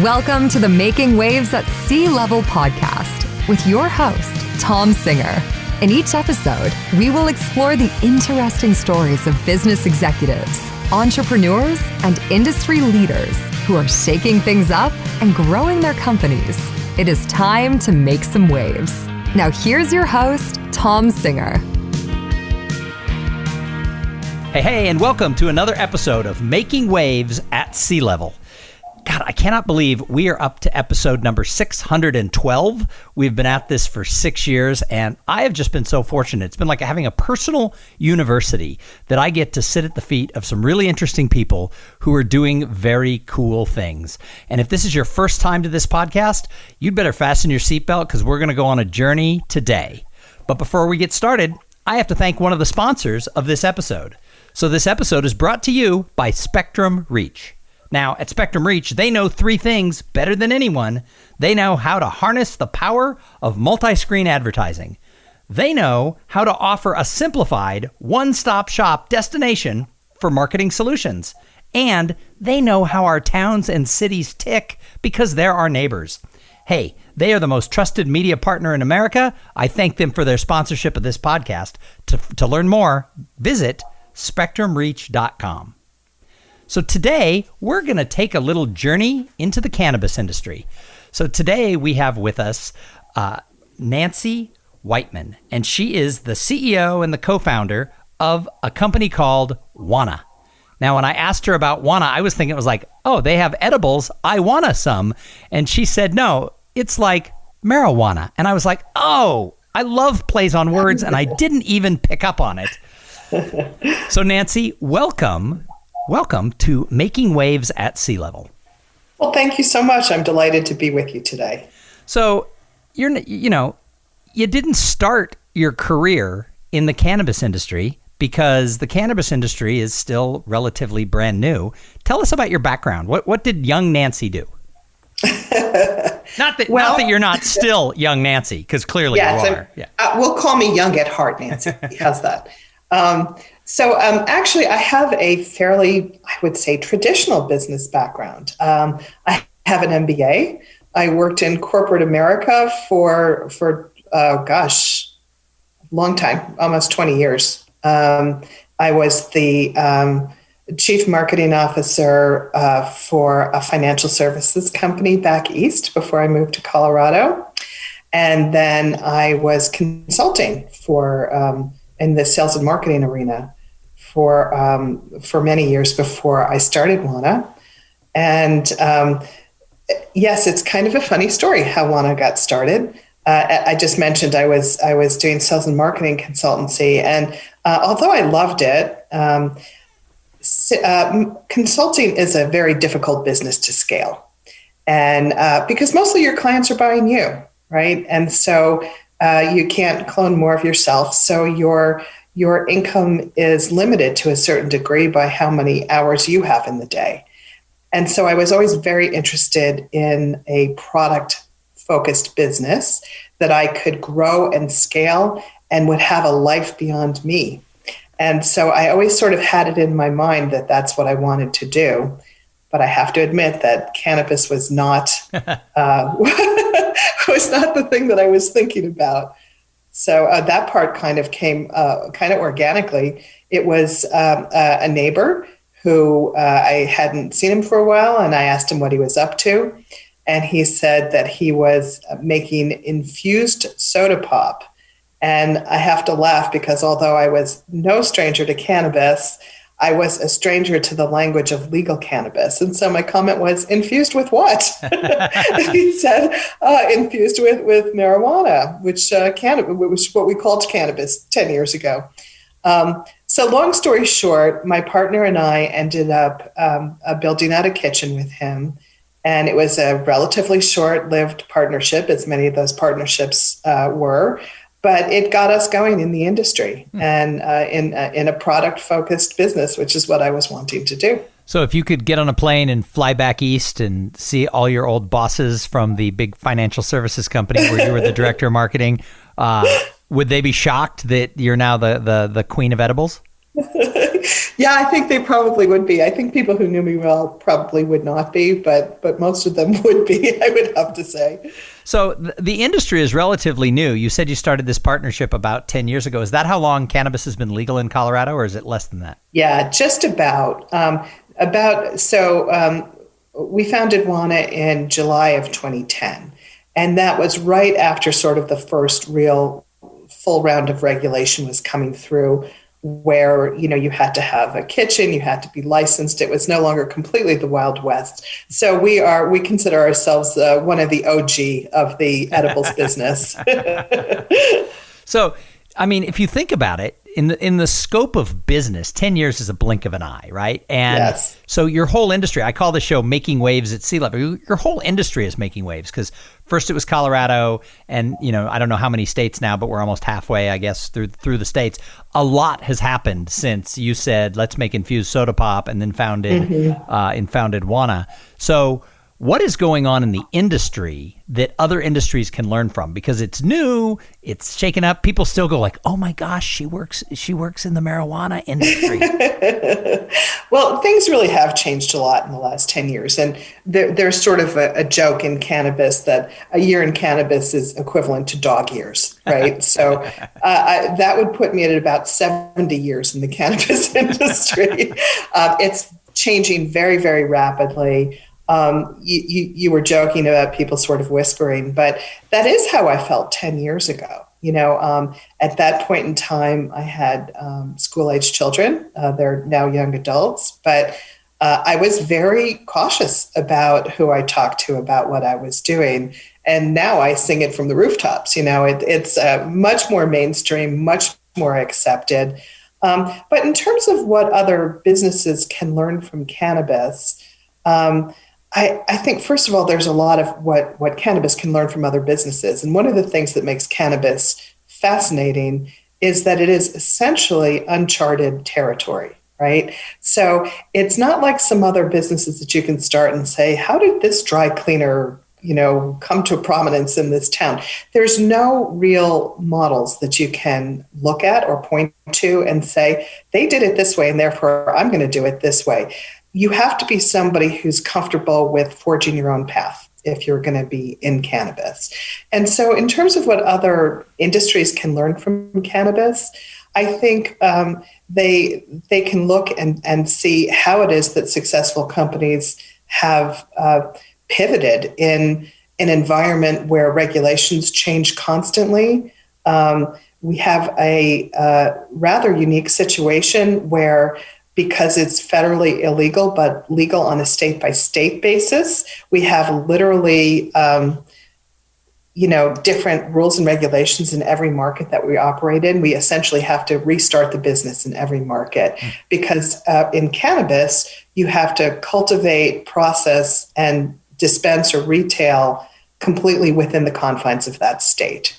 Welcome to the Making Waves at Sea Level podcast with your host, Tom Singer. In each episode, we will explore the interesting stories of business executives, entrepreneurs, and industry leaders who are shaking things up and growing their companies. It is time to make some waves. Now here's your host, Tom Singer. Hey, and welcome to another episode of Making Waves at Sea Level. God, I cannot believe we are up to episode number 612. We've been at this for 6 years, and I have just been so fortunate. It's been like having a personal university that I get to sit at the feet of some really interesting people who are doing very cool things. And if this is your first time to this podcast, you'd better fasten your seatbelt because we're going to go on a journey today. But before we get started, I have to thank one of the sponsors of this episode. So this episode is brought to you by Spectrum Reach. Now, at Spectrum Reach, they know three things better than anyone. They know how to harness the power of multi-screen advertising. They know how to offer a simplified, one-stop shop destination for marketing solutions. And they know how our towns and cities tick because they're our neighbors. Hey, they are the most trusted media partner in America. I thank them for their sponsorship of this podcast. To learn more, visit spectrumreach.com. So today, we're going to take a little journey into the cannabis industry. So today, we have with us Nancy Whiteman, and she is the CEO and the co-founder of a company called Wana. Now, when I asked her about Wana, I was thinking it was like, oh, they have edibles. I wanna some. And she said, no, it's like marijuana. And I was like, oh, I love plays on words, and I didn't even pick up on it. So Nancy, welcome to Making Waves at Sea Level. Well, thank you so much. I'm delighted to be with you today. So you didn't start your career in the cannabis industry because the cannabis industry is still relatively brand new. Tell us about your background. What did young Nancy do? Not that you're not still young Nancy, because clearly you are. We'll call me young at heart, Nancy. How's that? Actually, I have a fairly, I would say, traditional business background. I have an MBA. I worked in corporate America for a long time, almost 20 years. I was the chief marketing officer for a financial services company back east before I moved to Colorado. And then I was consulting in the sales and marketing arena for many years before I started Wana. And yes, it's kind of a funny story how Wana got started. I just mentioned I was doing sales and marketing consultancy, and although I loved it, consulting is a very difficult business to scale, and because mostly your clients are buying you, right? And so you can't clone more of yourself. So your income is limited to a certain degree by how many hours you have in the day. And so I was always very interested in a product-focused business that I could grow and scale and would have a life beyond me. And so I always sort of had it in my mind that that's what I wanted to do. But I have to admit that cannabis was not the thing that I was thinking about. So that part kind of came kind of organically. It was a neighbor who I hadn't seen him for a while, and I asked him what he was up to. And he said that he was making infused soda pop. And I have to laugh because although I was no stranger to cannabis, I was a stranger to the language of legal cannabis. And so my comment was, infused with what? He said, infused with marijuana, which was what we called cannabis 10 years ago. So long story short, my partner and I ended up building out a kitchen with him. And it was a relatively short-lived partnership, as many of those partnerships were. But it got us going in the industry and in a product-focused business, which is what I was wanting to do. So if you could get on a plane and fly back east and see all your old bosses from the big financial services company where you were the director of marketing, would they be shocked that you're now the queen of edibles? Yeah, I think they probably would be. I think people who knew me well probably would not be, but most of them would be, I would have to say. So the industry is relatively new. You said you started this partnership about 10 years ago. Is that how long cannabis has been legal in Colorado, or is it less than that? Yeah, just about. We founded Wana in July of 2010, and that was right after sort of the first real full round of regulation was coming through, where you had to have a kitchen, you had to be licensed. It was no longer completely the Wild West. So we consider ourselves one of the OG of the edibles business. So, I mean, if you think about it, in the scope of business, 10 years is a blink of an eye, right? And yes. So your whole industry, I call the show Making Waves at Sea Level. Your whole industry is making waves, because first it was Colorado, and I don't know how many states now, but we're almost halfway, I guess, through the states. A lot has happened since you said, let's make infused soda pop, and then founded Wana. So what is going on in the industry that other industries can learn from? Because it's new, it's shaken up. People still go like, "Oh my gosh, she works in the marijuana industry." Well, things really have changed a lot in the last 10 years. And there's sort of a joke in cannabis that a year in cannabis is equivalent to dog years, right? So that would put me at about 70 years in the cannabis industry. It's changing very, very rapidly. You were joking about people sort of whispering, but that is how I felt 10 years ago. At that point in time, I had school-age children. They're now young adults, but I was very cautious about who I talked to about what I was doing. And now I sing it from the rooftops. It's much more mainstream, much more accepted. But in terms of what other businesses can learn from cannabis, I think, first of all, there's a lot of what cannabis can learn from other businesses. And one of the things that makes cannabis fascinating is that it is essentially uncharted territory, right? So it's not like some other businesses that you can start and say, how did this dry cleaner, come to prominence in this town? There's no real models that you can look at or point to and say, they did it this way, and therefore I'm going to do it this way. You have to be somebody who's comfortable with forging your own path if you're going to be in cannabis. And so in terms of what other industries can learn from cannabis, I think they can look and see how it is that successful companies have pivoted in an environment where regulations change constantly. We have a rather unique situation where, because it's federally illegal, but legal on a state-by-state basis, we have literally, different rules and regulations in every market that we operate in. We essentially have to restart the business in every market because in cannabis, you have to cultivate, process, and dispense or retail completely within the confines of that state.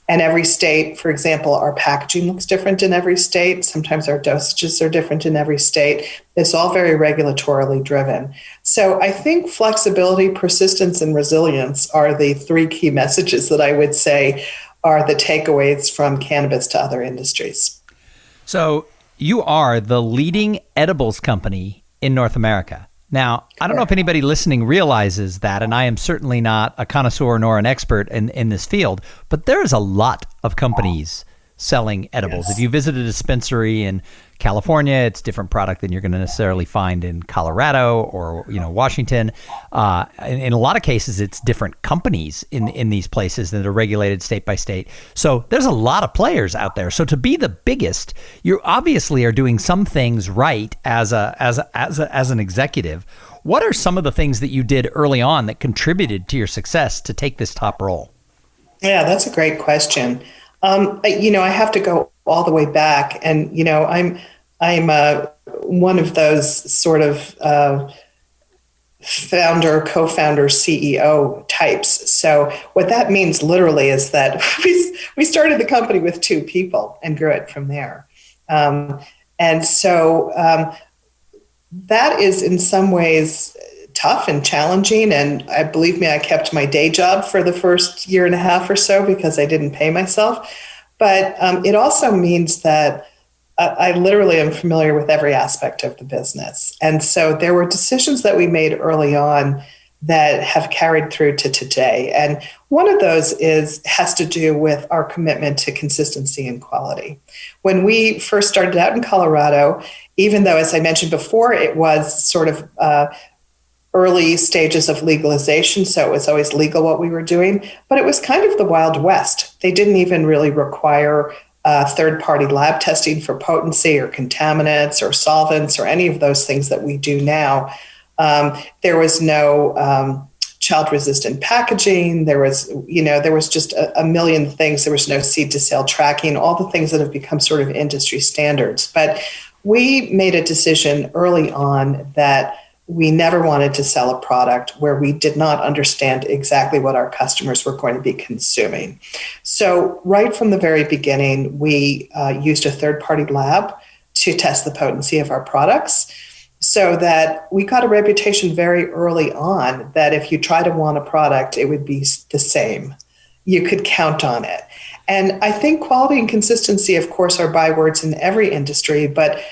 And every state, for example, our packaging looks different in every state. Sometimes our dosages are different in every state. It's all very regulatorily driven. So I think flexibility, persistence, and resilience are the three key messages that I would say are the takeaways from cannabis to other industries. So you are the leading edibles company in North America. Now, I don't know if anybody listening realizes that, and I am certainly not a connoisseur nor an expert in this field, but there is a lot of companies selling edibles. Yes. If you visit a dispensary in California, it's a different product than you're going to necessarily find in Colorado or Washington. In a lot of cases, it's different companies in these places that are regulated state by state. So there's a lot of players out there. So to be the biggest, you obviously are doing some things right as an executive. What are some of the things that you did early on that contributed to your success to take this top role? Yeah, that's a great question. I have to go all the way back, and I'm one of those sort of founder, co-founder, CEO types. So what that means literally is that we started the company with 2 people and grew it from there. And so that is in some ways tough and challenging. And believe me, I kept my day job for the first year and a half or so because I didn't pay myself. But it also means that I literally am familiar with every aspect of the business. And so there were decisions that we made early on that have carried through to today. And one of those has to do with our commitment to consistency and quality. When we first started out in Colorado, even though, as I mentioned before, it was sort of early stages of legalization, so it was always legal what we were doing, but it was kind of the Wild West. They didn't even really require third-party lab testing for potency or contaminants or solvents or any of those things that we do now. There was no child-resistant packaging. There was just a million things. There was no seed-to-sale tracking, all the things that have become sort of industry standards. But we made a decision early on that we never wanted to sell a product where we did not understand exactly what our customers were going to be consuming. So right from the very beginning, we used a third-party lab to test the potency of our products, so that we got a reputation very early on that if you tried a Wana product, it would be the same. You could count on it. And I think quality and consistency, of course, are bywords in every industry, but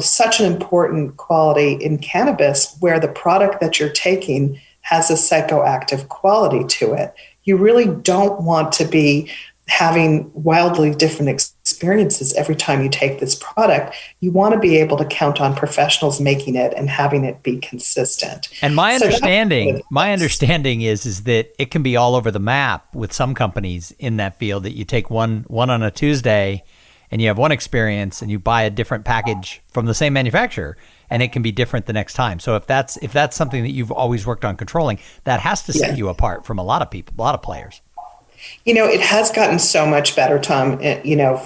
such an important quality in cannabis, where the product that you're taking has a psychoactive quality to it. You really don't want to be having wildly different experiences every time you take this product. You want to be able to count on professionals making it and having it be consistent. And my understanding is that it can be all over the map with some companies in that field, that you take one on a Tuesday and you have one experience and you buy a different package from the same manufacturer, and it can be different the next time. So if that's something that you've always worked on controlling, that has to set you apart from a lot of people, a lot of players. It has gotten so much better, Tom,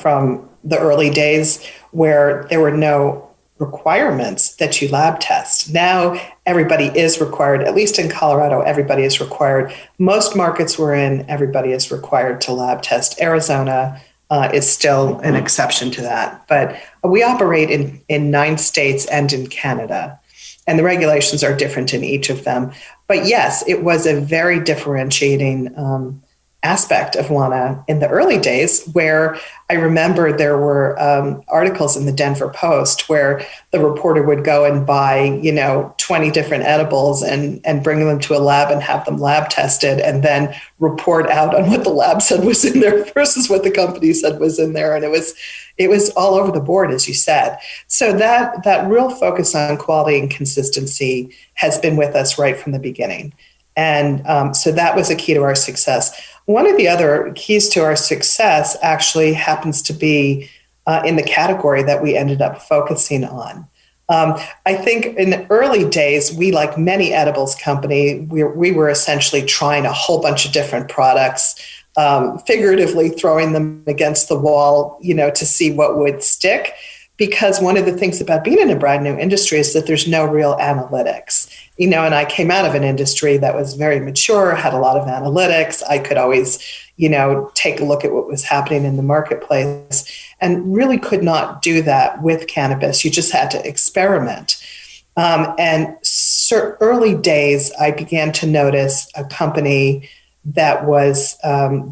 from the early days where there were no requirements that you lab test. Now everybody is required, at least in Colorado, everybody is required. Most markets we're in, everybody is required to lab test. Arizona is still an exception to that. But we operate in 9 states and in Canada, and the regulations are different in each of them. But yes, it was a very differentiating aspect of Wana in the early days, where I remember there were articles in the Denver Post where the reporter would go and buy, 20 different edibles and bring them to a lab and have them lab tested, and then report out on what the lab said was in there versus what the company said was in there. And it was all over the board, as you said. So that real focus on quality and consistency has been with us right from the beginning. And so that was a key to our success. One of the other keys to our success actually happens to be in the category that we ended up focusing on. I think in the early days, we, like many edibles company, we were essentially trying a whole bunch of different products, figuratively throwing them against the wall, to see what would stick. Because one of the things about being in a brand new industry is that there's no real analytics. And I came out of an industry that was very mature, had a lot of analytics. I could always, take a look at what was happening in the marketplace, and really could not do that with cannabis. You just had to experiment. Early days, I began to notice a company that was,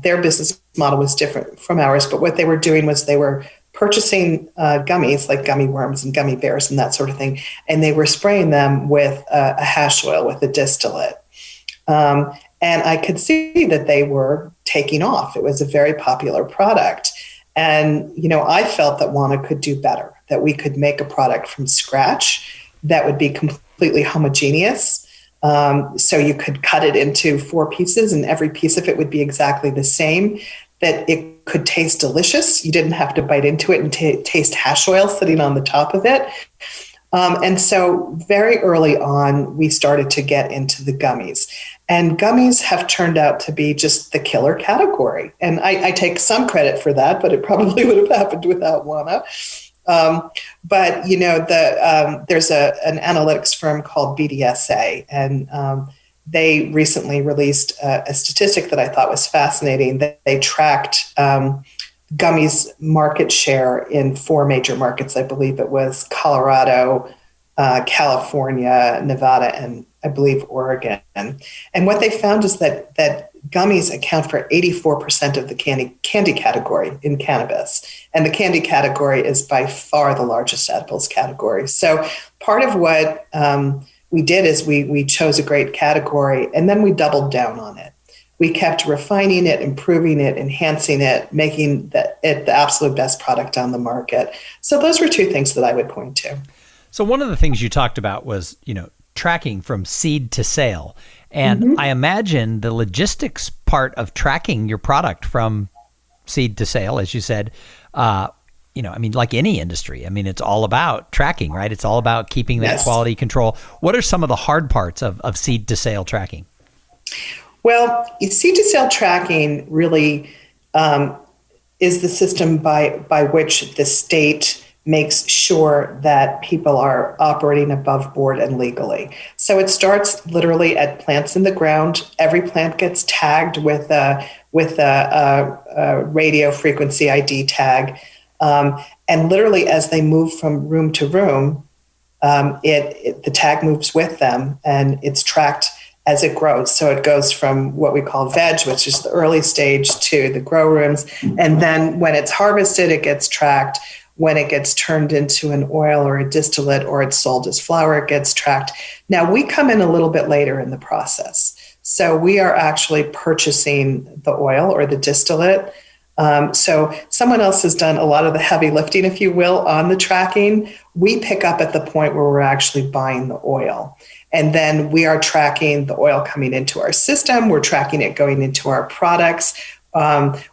their business model was different from ours, but what they were doing was they were purchasing gummies, like gummy worms and gummy bears and that sort of thing, and they were spraying them with a hash oil, with a distillate. And I could see that they were taking off. It was a very popular product. And, I felt that Wana could do better, that we could make a product from scratch that would be completely homogeneous. So you could cut it into 4 pieces, and every piece of it would be exactly the same, that it could taste delicious. You didn't have to bite into it and taste hash oil sitting on the top of it. And so very early on, we started to get into the gummies. And gummies have turned out to be just the killer category. And I take some credit for that, but it probably would have happened without Wana. But, there's an analytics firm called BDSA, and they recently released a statistic that I thought was fascinating. That they tracked gummies market share in 4 major markets. I believe it was Colorado, California, Nevada, and I believe Oregon. And what they found is that gummies account for 84% of the candy category in cannabis. And the candy category is by far the largest edibles category. So part of what we did is we chose a great category, and then we doubled down on it. We kept refining it, improving it, enhancing it, making it the absolute best product on the market. So those were two things that I would point to. So one of the things you talked about was, tracking from seed to sale. And I imagine the logistics part of tracking your product from seed to sale, as you said, like any industry, it's all about tracking, right? It's all about keeping that quality control. What are some of the hard parts of seed to sale tracking? Well, seed to sale tracking really is the system by which the state makes sure that people are operating above board and legally. So it starts literally at plants in the ground. Every plant gets tagged with a radio frequency ID tag. And literally as they move from room to room, the tag moves with them, and it's tracked as it grows. So it goes from what we call veg, which is the early stage, to the grow rooms. And then when it's harvested, it gets tracked. When it gets turned into an oil or a distillate, or it's sold as flour, it gets tracked. Now we come in a little bit later in the process. So we are actually purchasing the oil or the distillate. So someone else has done a lot of the heavy lifting, if you will, on the tracking. We pick up at the point where we're actually buying the oil. And then we are tracking the oil coming into our system. We're tracking it going into our products.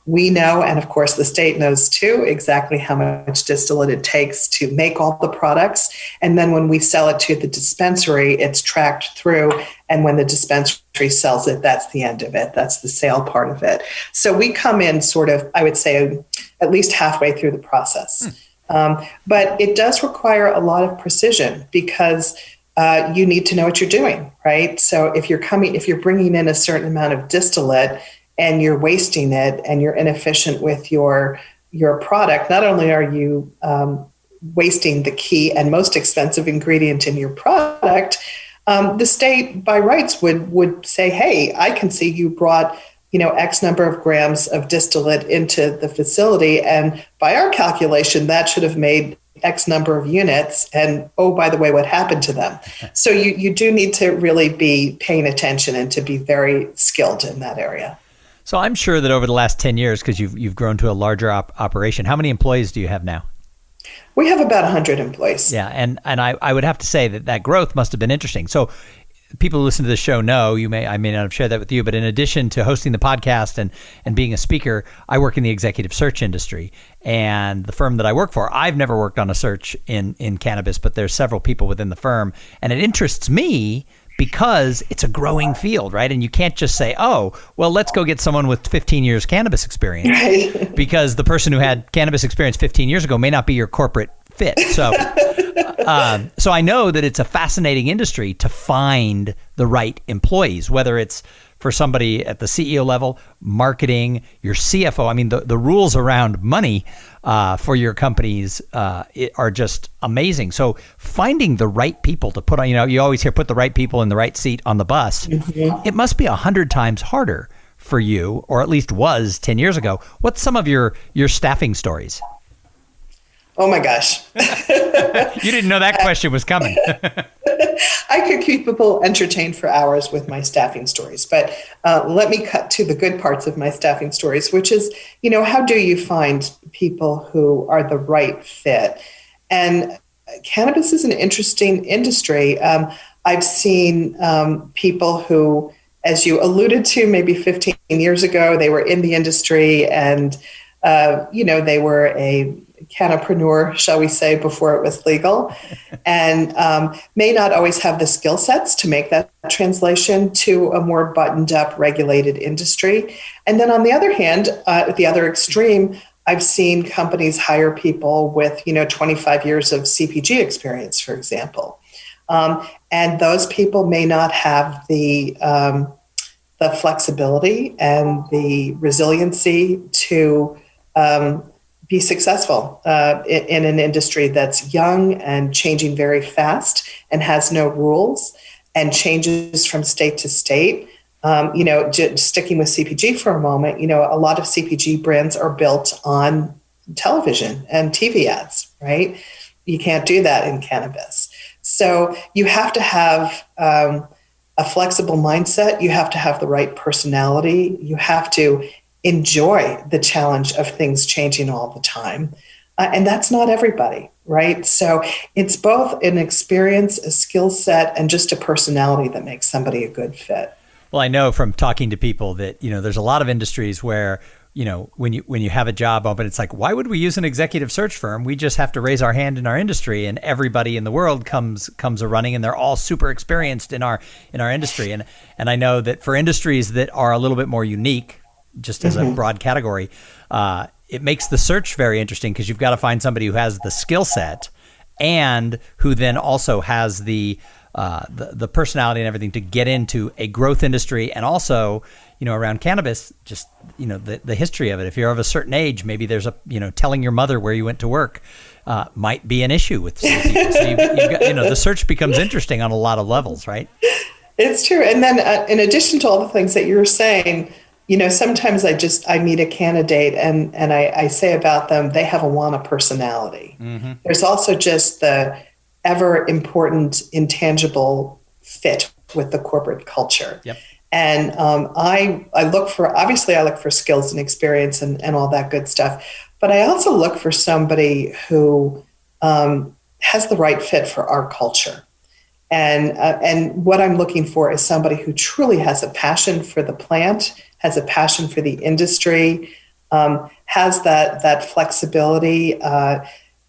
We know, and of course the state knows too, exactly how much distillate it takes to make all the products. And then when we sell it to the dispensary, it's tracked through. And when the dispensary sells it, that's the end of it. That's the sale part of it. So we come in sort of, I would say, at least halfway through the process. But it does require a lot of precision, because you need to know what you're doing, right? So if you're bringing in a certain amount of distillate and you're wasting it and you're inefficient with your product, not only are you wasting the key and most expensive ingredient in your product, the state by rights would say, hey, I can see you brought X number of grams of distillate into the facility, and by our calculation, that should have made X number of units. And oh, by the way, what happened to them? So you do need to really be paying attention and to be very skilled in that area. So I'm sure that over the last 10 years, because you've grown to a larger operation, how many employees do you have now? We have about 100 employees. Yeah, and I would have to say that growth must have been interesting. So people who listen to this show know, I may not have shared that with you, but in addition to hosting the podcast and being a speaker, I work in the executive search industry. And the firm that I work for, I've never worked on a search in cannabis, but there's several people within the firm. And it interests me because it's a growing field, right? And you can't just say, oh, well, let's go get someone with 15 years cannabis experience, right? Because the person who had cannabis experience 15 years ago may not be your corporate fit. So so I know that it's a fascinating industry to find the right employees, whether it's for somebody at the CEO level, marketing, your CFO. The rules around money for your companies are just amazing. So finding the right people to put on, you always hear put the right people in the right seat on the bus. Mm-hmm. It must be 100 times harder for you, or at least was 10 years ago. What's some of your staffing stories? Oh my gosh. You didn't know that question was coming. I could keep people entertained for hours with my staffing stories, but let me cut to the good parts of my staffing stories, which is, how do you find people who are the right fit? And cannabis is an interesting industry. I've seen people who, as you alluded to, maybe 15 years ago, they were in the industry and, they were a cannapreneur, shall we say, before it was legal, and may not always have the skill sets to make that translation to a more buttoned up, regulated industry. And then on the other hand, at the other extreme, I've seen companies hire people with, 25 years of CPG experience, for example. And those people may not have the flexibility and the resiliency to be successful in an industry that's young and changing very fast and has no rules and changes from state to state. Sticking with CPG for a moment, a lot of CPG brands are built on television and TV ads, right? You can't do that in cannabis. So you have to have a flexible mindset. You have to have the right personality. You have to enjoy the challenge of things changing all the time. And that's not everybody, right? So it's both an experience, a skill set, and just a personality that makes somebody a good fit. Well, I know from talking to people that, there's a lot of industries where, when you have a job open, it's like, why would we use an executive search firm? We just have to raise our hand in our industry, and everybody in the world comes a running, and they're all super experienced in our industry. And I know that for industries that are a little bit more unique, just as a broad category, it makes the search very interesting because you've got to find somebody who has the skill set and who then also has the personality and everything to get into a growth industry, and also, around cannabis, just, the history of it. If you're of a certain age, maybe there's telling your mother where you went to work might be an issue with some people. So you've got, the search becomes interesting on a lot of levels, right? It's true. And then in addition to all the things that you were saying, sometimes I meet a candidate and I say about them, they have a Wana personality. Mm-hmm. There's also just the ever important intangible fit with the corporate culture. Yep. And I look for skills and experience and all that good stuff. But I also look for somebody who has the right fit for our culture. And what I'm looking for is somebody who truly has a passion for the plant, has a passion for the industry, has that flexibility,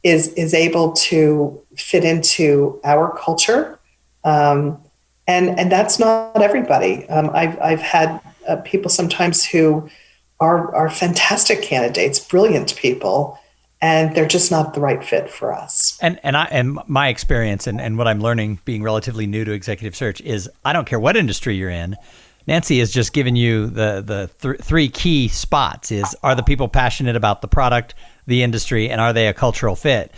is able to fit into our culture. And that's not everybody. I've had people sometimes who are fantastic candidates, brilliant people, and they're just not the right fit for us. And my experience and what I'm learning being relatively new to executive search is I don't care what industry you're in. Nancy has just given you the three key spots: are the people passionate about the product, the industry, and are they a cultural fit?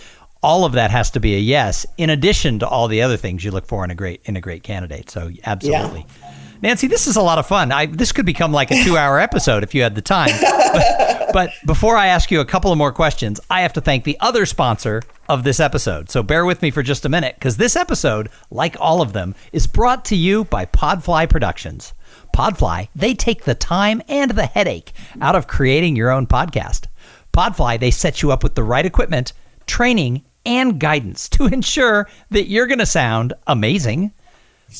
All of that has to be a yes, in addition to all the other things you look for in a great candidate. So absolutely. Yeah. Nancy, this is a lot of fun. This could become like a 2-hour episode if you had the time. But before I ask you a couple of more questions, I have to thank the other sponsor of this episode. So bear with me for just a minute, because this episode, like all of them, is brought to you by Podfly Productions. Podfly, they take the time and the headache out of creating your own podcast. Podfly, they set you up with the right equipment, training, and guidance to ensure that you're going to sound amazing.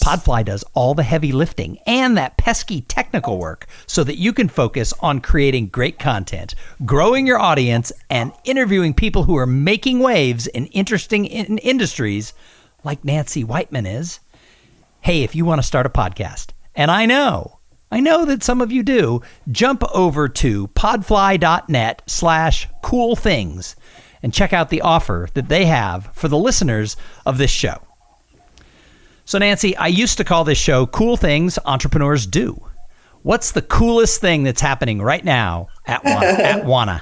Podfly does all the heavy lifting and that pesky technical work so that you can focus on creating great content, growing your audience, and interviewing people who are making waves in interesting industries like Nancy Whiteman is. Hey, if you want to start a podcast, and I know that some of you do, jump over to podfly.net/coolthings and check out the offer that they have for the listeners of this show. So Nancy, I used to call this show Cool Things Entrepreneurs Do. What's the coolest thing that's happening right now at Wana?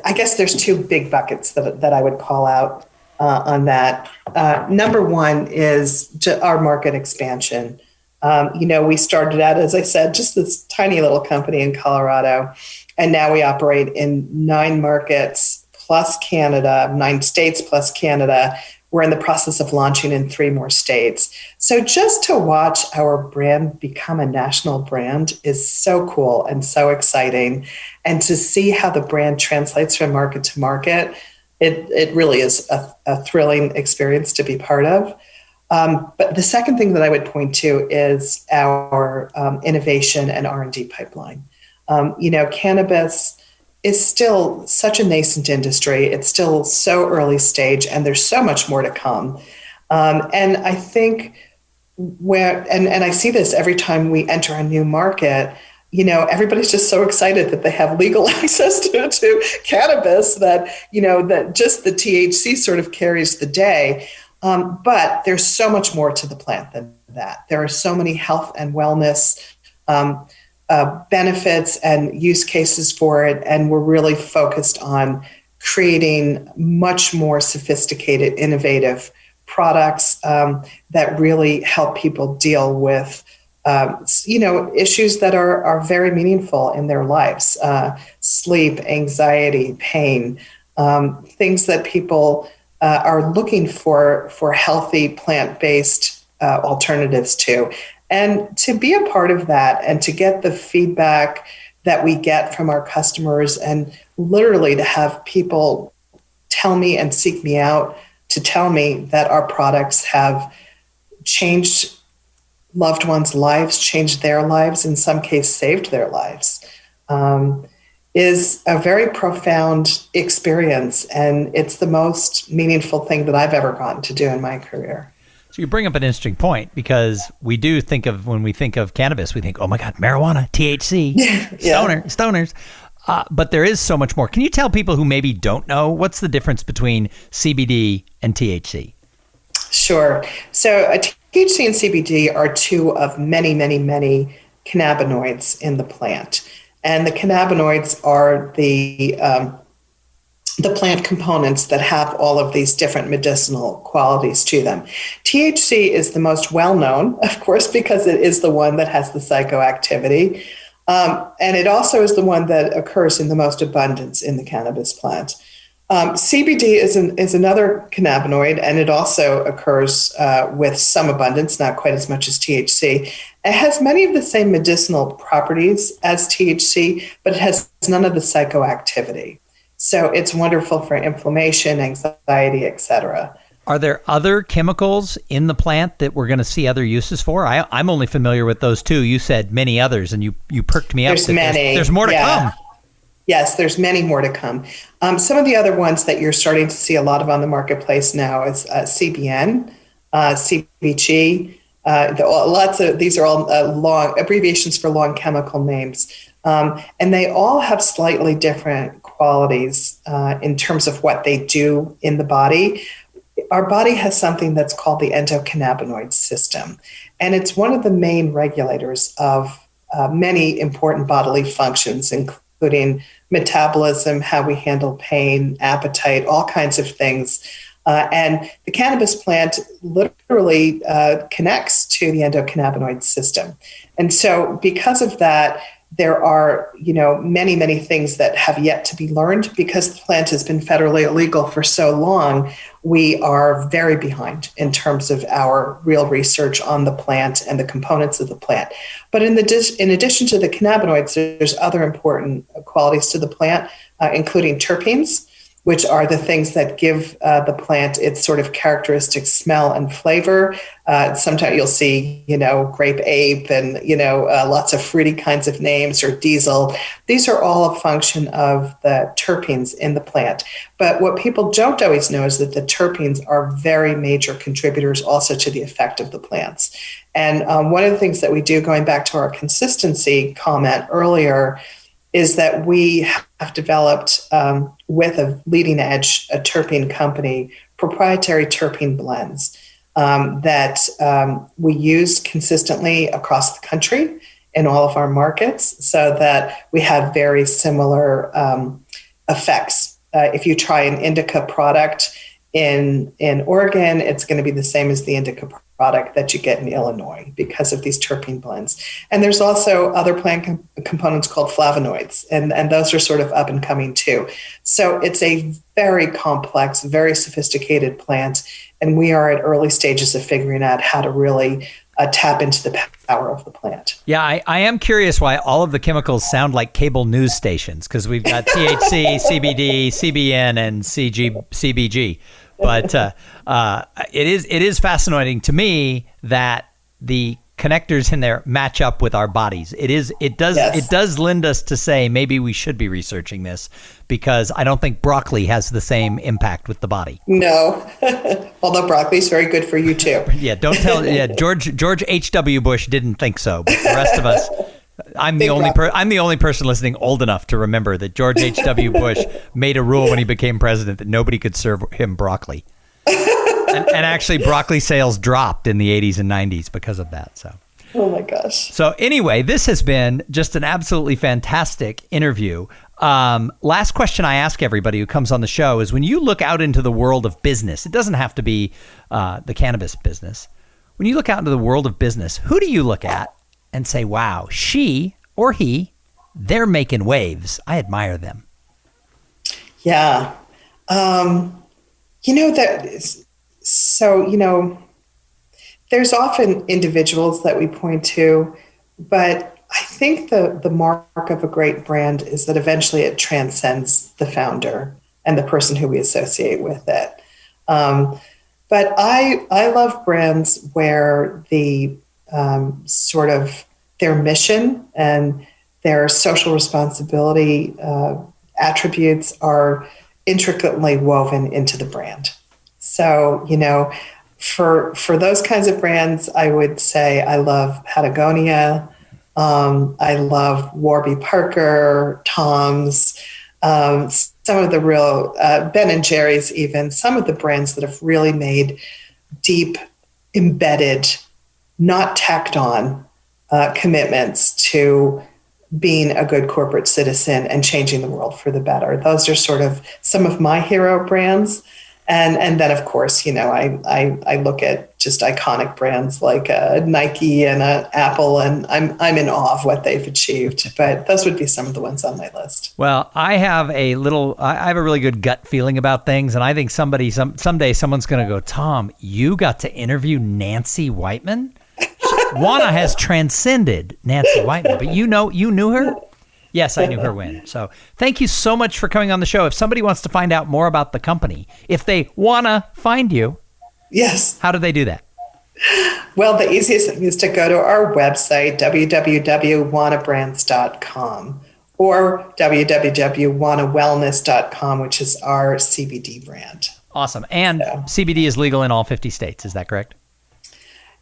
I guess there's two big buckets that I would call out on that. Number one is our market expansion. We started out, as I said, just this tiny little company in Colorado, and now we operate in 9 markets plus Canada, 9 states plus Canada. We're in the process of launching in 3 more states. So just to watch our brand become a national brand is so cool and so exciting. And to see how the brand translates from market to market, it really is a thrilling experience to be part of. But the second thing that I would point to is our innovation and R&D pipeline. Cannabis is still such a nascent industry. It's still so early stage, and there's so much more to come. And I think and I see this every time we enter a new market, everybody's just so excited that they have legal access to cannabis that just the THC sort of carries the day. But there's so much more to the plant than that. There are so many health and wellness benefits and use cases for it. And we're really focused on creating much more sophisticated, innovative products that really help people deal with issues that are very meaningful in their lives, sleep, anxiety, pain, things that people are looking for healthy plant-based alternatives to. And to be a part of that and to get the feedback that we get from our customers, and literally to have people tell me and seek me out to tell me that our products have changed loved ones' lives, changed their lives, in some case saved their lives, is a very profound experience. And it's the most meaningful thing that I've ever gotten to do in my career. So you bring up an interesting point, because we do think of, when we think of cannabis, we think, oh my God, marijuana, THC, stoners. But there is so much more. Can you tell people who maybe don't know, what's the difference between CBD and THC? Sure. So THC and CBD are two of many, many, many cannabinoids in the plant. And the cannabinoids are the plant components that have all of these different medicinal qualities to them. THC is the most well-known, of course, because it is the one that has the psychoactivity. And it also is the one that occurs in the most abundance in the cannabis plant. CBD is another cannabinoid, and it also occurs with some abundance, not quite as much as THC. It has many of the same medicinal properties as THC, but it has none of the psychoactivity. So it's wonderful for inflammation, anxiety, etc. Are there other chemicals in the plant that we're going to see other uses for? I'm only familiar with those two. You said many others, and you perked me up. There's many. There's more to come. Yes, there's many more to come. Some of the other ones that you're starting to see a lot of on the marketplace now is CBN, CBG. These are all long abbreviations for long chemical names. And they all have slightly different qualities in terms of what they do in the body. Our body has something that's called the endocannabinoid system, and it's one of the main regulators of many important bodily functions, including metabolism, how we handle pain, appetite, all kinds of things. And the cannabis plant literally connects to the endocannabinoid system. And so because of that, there are, many, many things that have yet to be learned. Because the plant has been federally illegal for so long, we are very behind in terms of our real research on the plant and the components of the plant. But in addition to the cannabinoids, there's other important qualities to the plant, including terpenes, which are the things that give the plant its sort of characteristic smell and flavor. Sometimes you'll see, grape ape and, lots of fruity kinds of names, or diesel. These are all a function of the terpenes in the plant. But what people don't always know is that the terpenes are very major contributors also to the effect of the plants. And one of the things that we do, going back to our consistency comment earlier, is that we have developed, with a leading edge, a terpene company, proprietary terpene blends that we use consistently across the country in all of our markets, so that we have very similar effects. If you try an indica product in Oregon, it's going to be the same as the indica product that you get in Illinois because of these terpene blends. And there's also other plant components called flavonoids, and those are sort of up and coming too. So it's a very complex, very sophisticated plant, and we are at early stages of figuring out how to really tap into the power of the plant. Yeah, I am curious why all of the chemicals sound like cable news stations, because we've got THC, CBD, CBN, and CBG. But it is fascinating to me that the connectors in there match up with our bodies. It does lend us to say maybe we should be researching this, because I don't think broccoli has the same impact with the body. No, although broccoli is very good for you too. Yeah, don't tell. Yeah, George H.W. Bush didn't think so, but the rest of us. I'm the only person listening old enough to remember that George H.W. Bush made a rule when he became president that nobody could serve him broccoli. And actually, broccoli sales dropped in the 80s and 90s because of that. So. Oh my gosh. So anyway, this has been just an absolutely fantastic interview. Last question I ask everybody who comes on the show is, when you look out into the world of business, it doesn't have to be the cannabis business. When you look out into the world of business, who do you look at and say, wow, she or he, they're making waves. I admire them. Yeah. There's often individuals that we point to, but I think the mark of a great brand is that eventually it transcends the founder and the person who we associate with it. But I love brands where the sort of their mission and their social responsibility attributes are intricately woven into the brand. So, for those kinds of brands, I would say I love Patagonia. I love Warby Parker, Tom's, some of the real Ben and Jerry's, even some of the brands that have really made deep, embedded, not tacked on commitments to being a good corporate citizen and changing the world for the better. Those are sort of some of my hero brands. And then, of course, I look at just iconic brands like Nike and Apple, and I'm in awe of what they've achieved. But those would be some of the ones on my list. Well, I have a really good gut feeling about things, and I think someday someone's going to go, Tom, you got to interview Nancy Whiteman? Wana has transcended Nancy Whiteman, but you knew her? Yes, I knew her when. So thank you so much for coming on the show. If somebody wants to find out more about the company, if they want to find you, yes, how do they do that? Well, the easiest thing is to go to our website, www.wanabrands.com, or www.wanawellness.com, which is our CBD brand. Awesome. And CBD is legal in all 50 states. Is that correct?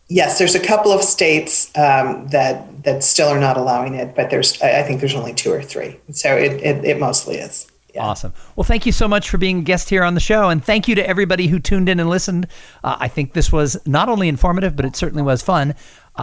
Yes, there's a couple of states that still are not allowing it, but I think there's only 2 or 3. So it mostly is. Yeah. Awesome. Well, thank you so much for being a guest here on the show. And thank you to everybody who tuned in and listened. I think this was not only informative, but it certainly was fun.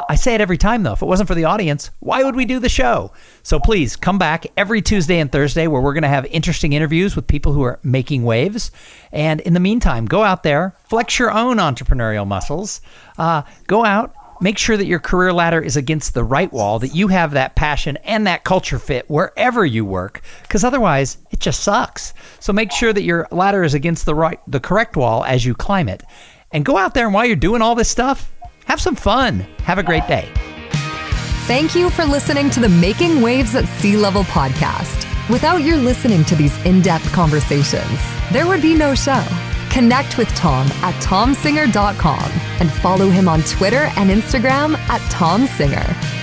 I say it every time, though. If it wasn't for the audience, why would we do the show? So please come back every Tuesday and Thursday, where we're going to have interesting interviews with people who are making waves. And in the meantime, go out there, flex your own entrepreneurial muscles. Go out, make sure that your career ladder is against the right wall, that you have that passion and that culture fit wherever you work, because otherwise it just sucks. So make sure that your ladder is against the correct wall as you climb it. And go out there, and while you're doing all this stuff, have some fun. Have a great day. Thank you for listening to the Making Waves at Sea Level podcast. Without your listening to these in-depth conversations, there would be no show. Connect with Tom at tomsinger.com and follow him on Twitter and Instagram at tomsinger.